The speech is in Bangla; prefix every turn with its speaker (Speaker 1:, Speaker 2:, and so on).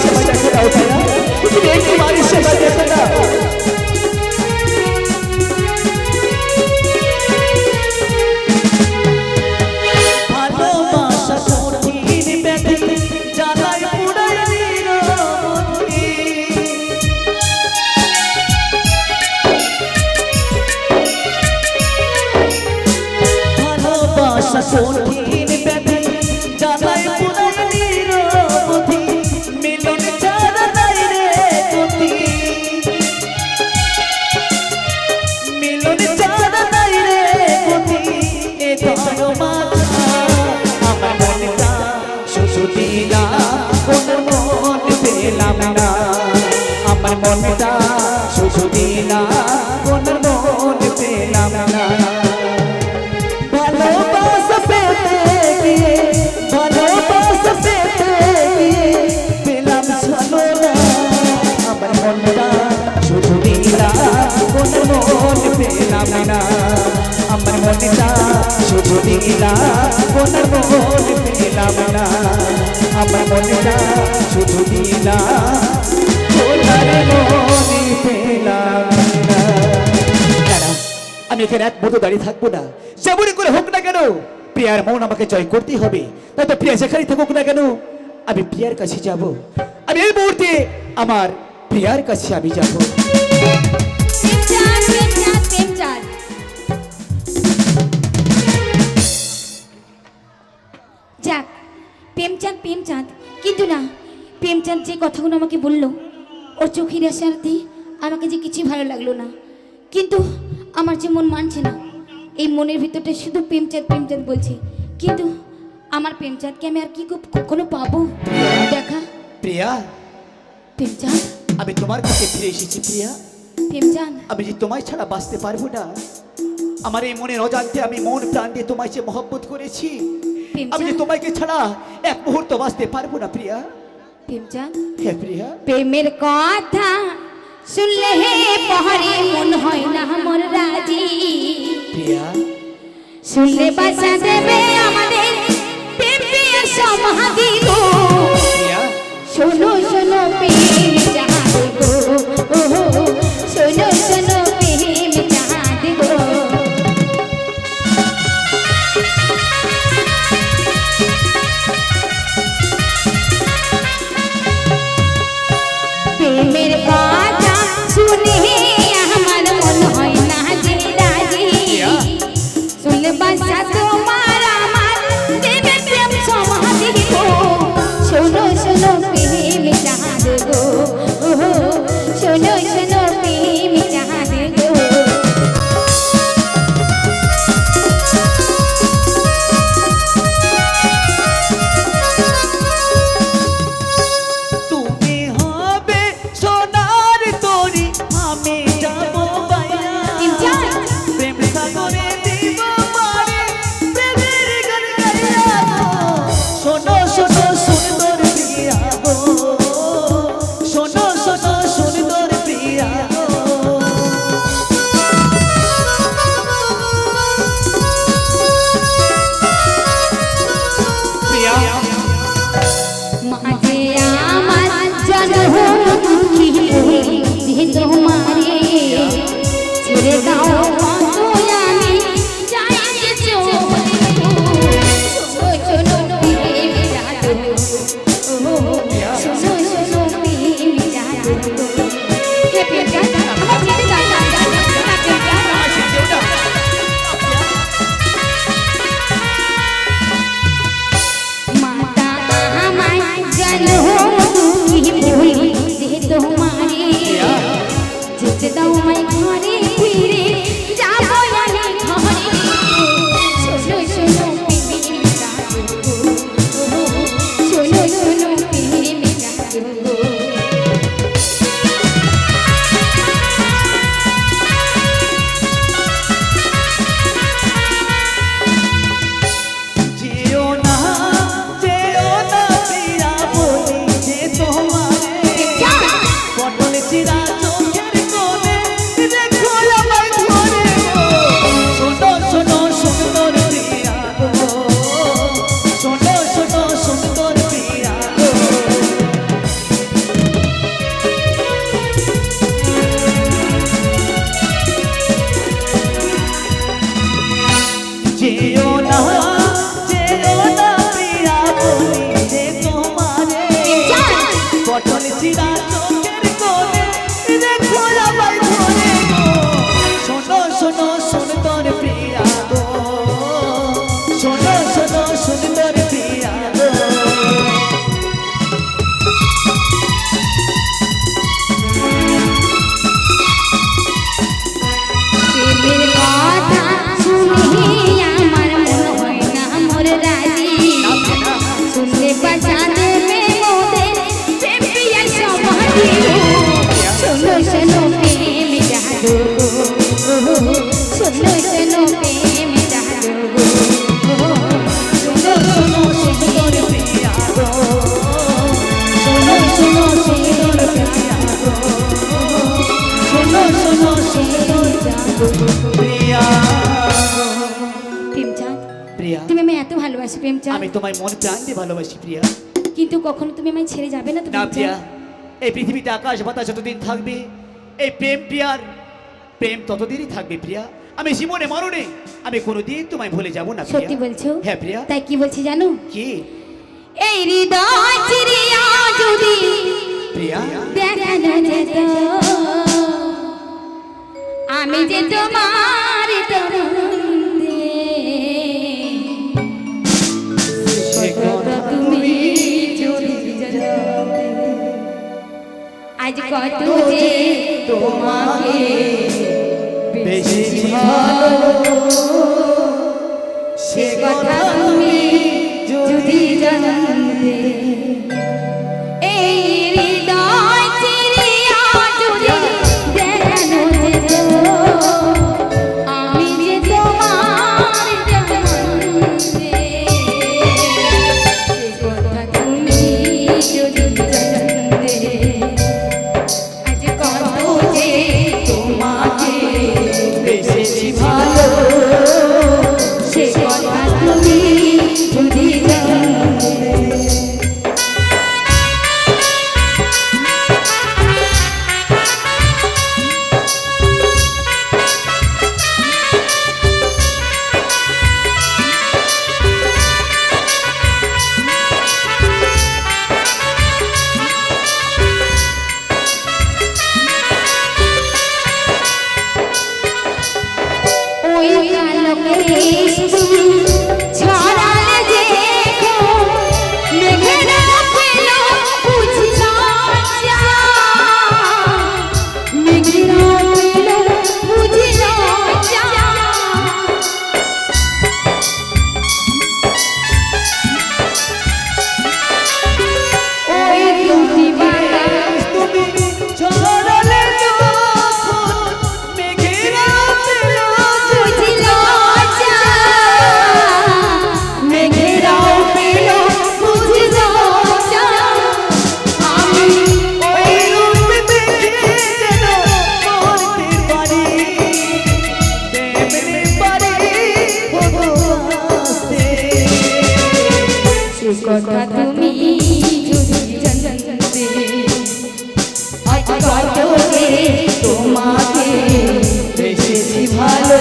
Speaker 1: সেবা দেখে দাও ভাইয়া, তুমি একটু মায়ের সেবা দেখে দাও। ভালোবাসা কঠিন ব্যাধি জ্বালায় পুড়ায় নিরবধি। ভালোবাসা কঠিন ব্যাধি জ্বালায় পুড়ায় নিরবধি। মিলন ছাড়া নাই রে গতি, মিলন ছাড়া নাই রে গতি। এ ধরো মাঝা আমার মনটা শুধু দিলা, কোন মন পেলাম না। আমার মনটা শুধু দিলা, কোন মন পেলাম না। ভালোবাসা পেতে গিয়ে, ভালোবাসা পেতে গিয়ে পেলাম সালোনা। আমার মনটা শুধু দিলা, কোন মন পেলাম না। আমার মনটা শুধু দিলা, কোন মন পেলাম না। আমার মনটা শুধু দিলা, কোন মন পেলাম না। আমি এখানে এক মতো দাঁড়িয়ে থাকবো না, যেমনই করে হোক না কেন প্রিয়ার মন আমাকে জয় করতেই হবে। তাই তো প্রিয়া যেখানেই থাকুক না কেন আমি প্রিয়ার কাছে যাব। আমি এই মুহূর্তে আমার প্রিয়ার কাছে আমি যাব।
Speaker 2: যাক, প্রেমচাঁদ প্রেমচাঁদ, কিন্তু না, প্রেমচাঁদ যে কথাগুলো আমাকে বললো, ওর চোখের আশাতে আমাকে যে কিছু ভালো লাগলো না। কিন্তু আমার যে মন মানছে না, এই মনের ভিতরটা শুধু প্রেমচাঁদ প্রেমচাঁদ বলছে। কিন্তু আমার প্রেমচাঁদকে আমি আর কি কখনো পাবো দেখা?
Speaker 1: প্রিয়া,
Speaker 2: প্রেমচাঁদ,
Speaker 1: আমি তোমার কাছে ফিরে এসেছি প্রিয়া।
Speaker 2: প্রেমচাঁদ,
Speaker 1: আমি যে তোমায় ছাড়া বাঁচতে পারবো না। আমার এই মনের অজান্তে আমি মন প্রাণ দিয়ে তোমায় যে মহব্বত করেছি, আমি যে তোমাকে ছাড়া এক মুহূর্ত বাঁচতে পারবো না প্রিয়া।
Speaker 2: প্রেমচাঁদ,
Speaker 1: হ্যাঁ প্রিয়া।
Speaker 2: প্রেমের কথা শুনলে হে পহরে মন হয় না মোর রাজি।
Speaker 1: প্রিয়া,
Speaker 2: শুনলে বাসা দেবে আমাদের প্রেম প্রিয় সমাধি গো।
Speaker 1: প্রিয়া,
Speaker 2: শোনো শোনো প্রেম চাঁদ গো, শোনো শোনো প্রেম চাঁদ গো। প্রেমের কথা শুনে আমার মন হয় না যে রাজি। শুনলে বাসা তোমার আমার দেবে প্রেম সমাধি গো। শোনো শোনো প্রেম চাঁদ গো।
Speaker 1: পটল চিরা চোখের কোণে রেখো আমায় ধরে গো শোনো শোনো সুন্দর প্রিয়া গো শোনো শোনো সুন্দর প্রিয়া গো
Speaker 2: প্রেমের কথা শুনে আমার মন হয় না মোর রাজি শুনলে বাজাতে মে মোদের প্রেম পিয়ার সমাধি শোনো শোনো প্রেম জাদু শোনো শোনো প্রেম জাদু শোনো শোনো সুন্দর
Speaker 1: প্রিয়া গো শোনো শোনো সুন্দর প্রিয়া গো শোনো শোনো সুন্দর প্রিয়া
Speaker 2: প্রেমচাঁদ
Speaker 1: প্রিয়া
Speaker 2: তুমি আমায় এত ভালোবাসো প্রেমচাঁদ
Speaker 1: আমি তোমায় মন প্রাণ দিয়ে ভালোবাসি প্রিয়া
Speaker 2: কিন্তু কখনো তুমি আমায় ছেড়ে যাবে না তো
Speaker 1: না প্রিয়া
Speaker 2: প্রেমচাঁদ?
Speaker 1: এই পৃথিবীতে আকাশ বাতাস যতদিন থাকবে এই প্রেম প্রিয়ার প্রেম ততদিনই থাকবে প্রিয়া আমি জীবনে মরণে আমি কোনোদিন তোমায় ভুলে যাব না প্রিয়া
Speaker 2: সত্যি বলছো
Speaker 1: হ্যাঁ প্রিয়া
Speaker 2: তাই কি বলছি জানো
Speaker 1: কি
Speaker 2: এই হৃদয় চিরিয়া যদি
Speaker 1: প্রিয়া
Speaker 2: দেখানো যেত আমি যে তোমার তরুণে
Speaker 1: সে কথা
Speaker 2: তুমি যদি জানতে আজ কত যে তোমাকে
Speaker 1: বেশি ভালো
Speaker 2: সে কথা তুমি যদি জানতে এই হৃদয় চিরিয়া যদি দেখানো যেত আমি যে তোমার জানতে সে কথা তুমি যদি জানতে আজ কত যে তোমাকে
Speaker 1: বেশি ভালো
Speaker 2: সে কথা তুমি যদি জানতে ওই কালকেশ তুমি ছড়ালে দেখো মেঘেরা পেল বুঝল যা মেঘেরা পেল বুঝল যা ওই দুটি বাতাস
Speaker 1: তুমি ছড়ালে যখন মেঘেরা পেল
Speaker 2: বুঝল যা মেঘেরাও পেল বুঝল যা আমি
Speaker 1: ওই রূপ দেখে যেন মরতে পারি তেমনি পারি ভালোবাসতে
Speaker 2: সে কথা তুমি যদি জানতে আজ কত যে তোমাকে
Speaker 1: বেশি ভালো